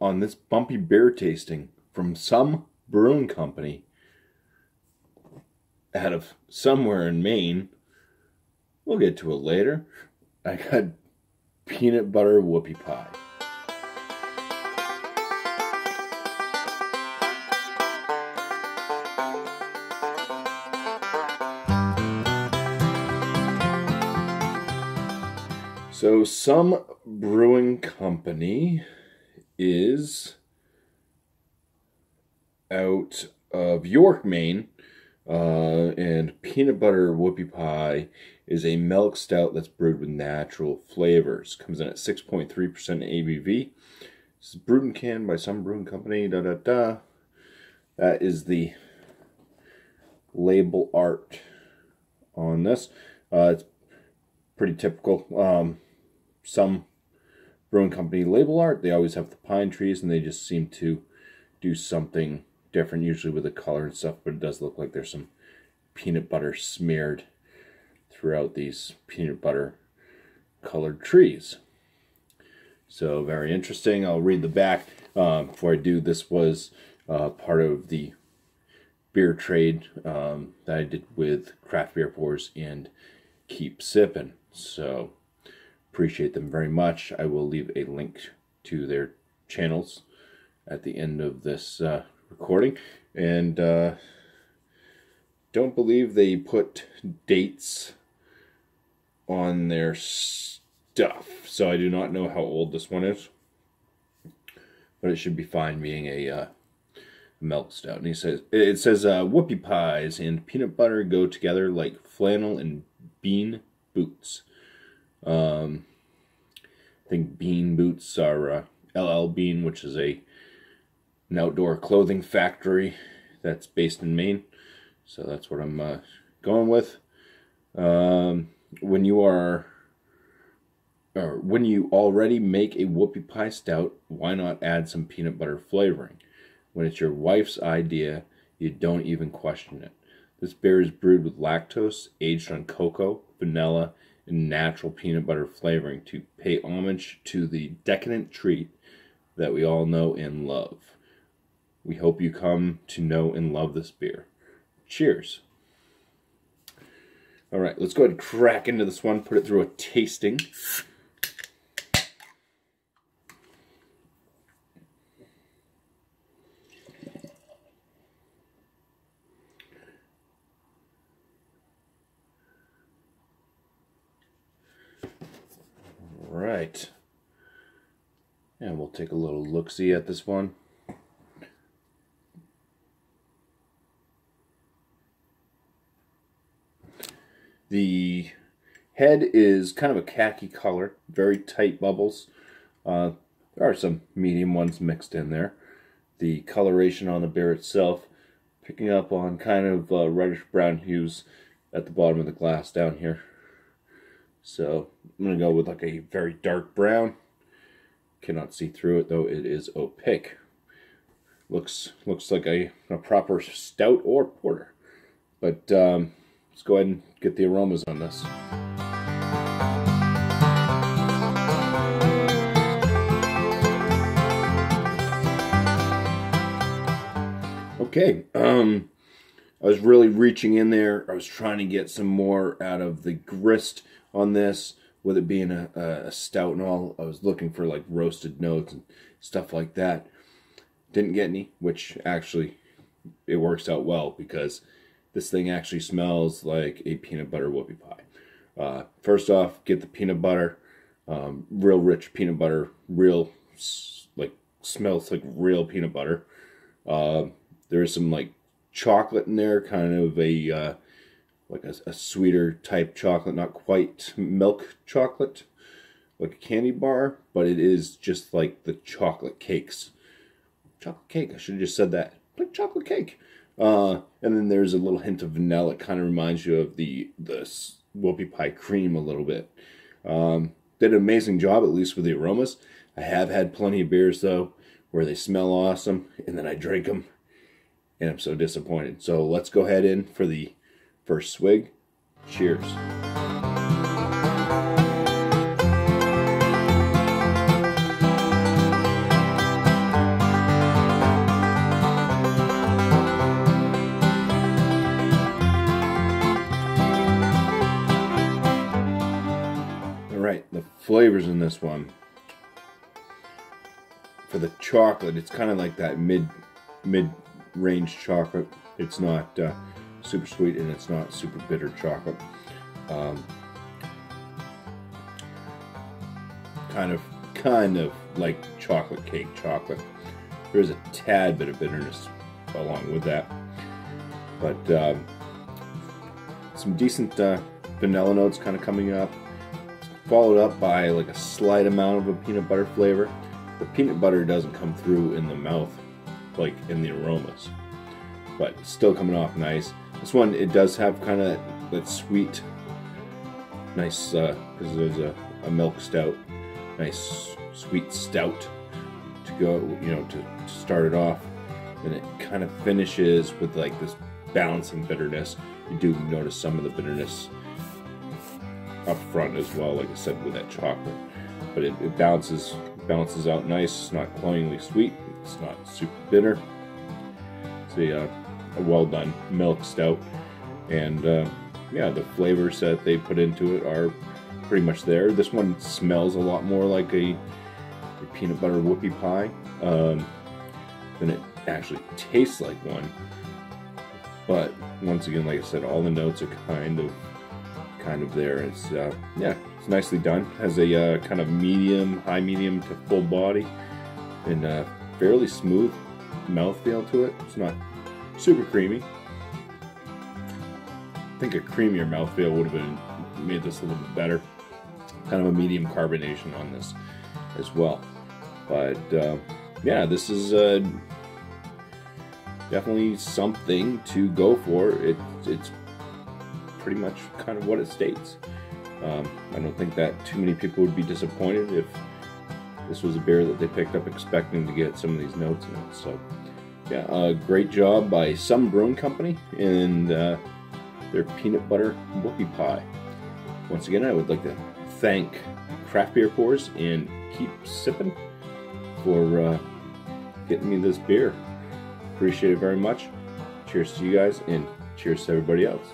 on this bumpy beer tasting from SOME Brewing Company out of somewhere in Maine. We'll get to it later. I got peanut butter whoopie pie. So SOME Brewing Company is out of York, Maine, and peanut butter whoopie pie is a milk stout that's brewed with natural flavors. Comes in at 6.3% ABV. This is brewed and canned by SOME Brewing Company. That is the label art on this. It's pretty typical. SOME Brewing Company label art, they always have the pine trees, and they just seem to do something different, usually with the color and stuff, but it does look like there's some peanut butter smeared throughout these peanut butter colored trees. So very interesting. I'll read the back before I do. This was part of the beer trade that I did with Craft Beer Pours and Keep Sippin'. So appreciate them very much. I will leave a link to their channels at the end of this recording. And don't believe they put dates on their stuff, so I do not know how old this one is, but it should be fine being a milk stout. And it says whoopie pies and peanut butter go together like flannel and bean boots. I think bean boots are LL Bean, which is an outdoor clothing factory that's based in Maine. So that's what I'm going with. When you already make a whoopie pie stout, why not add some peanut butter flavoring? When it's your wife's idea, you don't even question it. This beer is brewed with lactose, aged on cocoa, vanilla, and natural peanut butter flavoring to pay homage to the decadent treat that we all know and love. We hope you come to know and love this beer. Cheers. All right, let's go ahead and crack into this one, put it through a tasting. Right, and we'll take a little look-see at this one. The head is kind of a khaki color, very tight bubbles. There are some medium ones mixed in there. The coloration on the beer itself, picking up on kind of reddish brown hues at the bottom of the glass down here. So I'm going to go with like a very dark brown. Cannot see through it, though it is opaque. Looks like a proper stout or porter. But let's go ahead and get the aromas on this. Okay, I was really reaching in there. I was trying to get some more out of the grist on this, with it being a stout and all. I was looking for like roasted notes and stuff like that. Didn't get any, which actually it works out well because this thing actually smells like a peanut butter whoopie pie. First off, get the peanut butter, real rich peanut butter, real smells like real peanut butter. There is some like chocolate in there, kind of a sweeter type chocolate, not quite milk chocolate, like a candy bar, but it is just like the chocolate cakes. Chocolate cake, I should have just said that. Like chocolate cake. And then there's a little hint of vanilla. It kind of reminds you of the whoopie pie cream a little bit. Did an amazing job, at least with the aromas. I have had plenty of beers, though, where they smell awesome, and then I drink them, and I'm so disappointed. So let's go ahead in for the first swig. Cheers. flavors in this one. For the chocolate, it's kind of like that mid-range chocolate. It's not super sweet and it's not super bitter chocolate. Kind of like chocolate cake chocolate. There's a tad bit of bitterness along with that, but some decent vanilla notes kind of coming up. It's followed up by like a slight amount of a peanut butter flavor. The peanut butter doesn't come through in the mouth like in the aromas, but still coming off nice. This one, it does have kind of that sweet, nice, because there's a milk stout, nice sweet stout to go, you know, to start it off. And it kind of finishes with like this balancing bitterness. You do notice some of the bitterness up front as well, like I said, with that chocolate. But it balances out nice. It's not cloyingly sweet. It's not super bitter. It's a well done milk stout. And yeah, the flavors that they put into it are pretty much there. This one smells a lot more like a peanut butter whoopie pie than it actually tastes like one. But once again, like I said, all the notes are kind of there. It's yeah, it's nicely done. Has a kind of high medium to full body, and a fairly smooth mouthfeel to it. It's not super creamy. I think a creamier mouthfeel would have made this a little bit better. Kind of a medium carbonation on this as well. But yeah, this is definitely something to go for. It's pretty much kind of what it states. I don't think that too many people would be disappointed if this was a beer that they picked up expecting to get some of these notes in it. So yeah, great job by SOME Brewing Company and their peanut butter whoopie pie. Once again, I would like to thank Craft Beer Pours and Keep Sippin for getting me this beer. Appreciate it very much. Cheers to you guys, and cheers to everybody else.